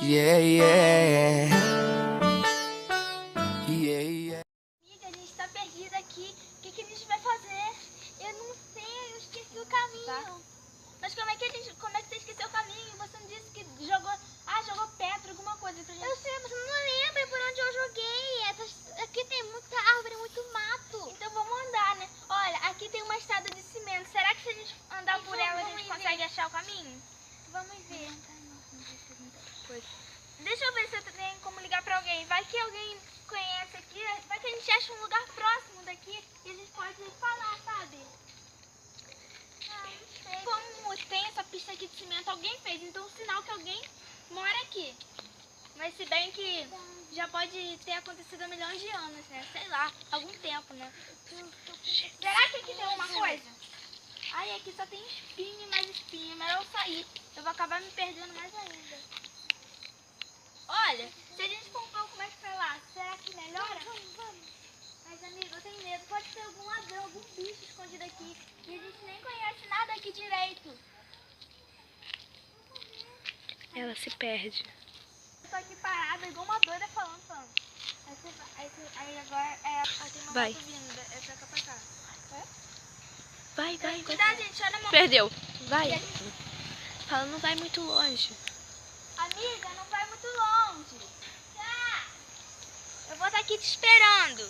Yeah, yeah. Yeah, yeah. Amiga, a gente tá perdida aqui. O que a gente vai fazer? Eu não sei, eu esqueci o caminho. Tá. Mas como é que você esqueceu o caminho? Você não disse que jogou pedra, alguma coisa pra gente. Eu sei, mas não lembro por onde eu joguei. Aqui tem muita árvore, muito mato. Então vamos andar, né? Olha, aqui tem uma estrada de cimento. Será que se a gente andar por ela, a gente consegue achar o caminho? Vamos ver. Deixa eu ver se eu tenho como ligar pra alguém. Vai que alguém conhece aqui, vai que a gente acha um lugar próximo daqui e a gente pode falar, sabe? Ah, não sei. Como tem essa pista aqui de cimento, alguém fez, então é um sinal que alguém mora aqui. Mas se bem que já pode ter acontecido há milhões de anos, né? Sei lá, algum tempo, né? Será que aqui tem alguma coisa? Ai, aqui só tem espinho e mais espinho. É melhor eu sair. Eu vou acabar me perdendo mais ainda. Olha, se a gente for um pouco mais pra lá, será que melhora? Vamos. Mas, amiga, eu tenho medo. Pode ter algum ladrão, algum bicho escondido aqui. E a gente nem conhece nada aqui direito. Ela se perde. Eu tô aqui parada, igual uma doida, falando. Aí agora tem uma Vai. moto vindo. É pra cá, pra cá. Vai. Cuidado, gente. Olha a moto. Perdeu. Vai. Fala, não vai muito longe. Amiga, não vai muito longe. Tá. Eu vou estar aqui te esperando.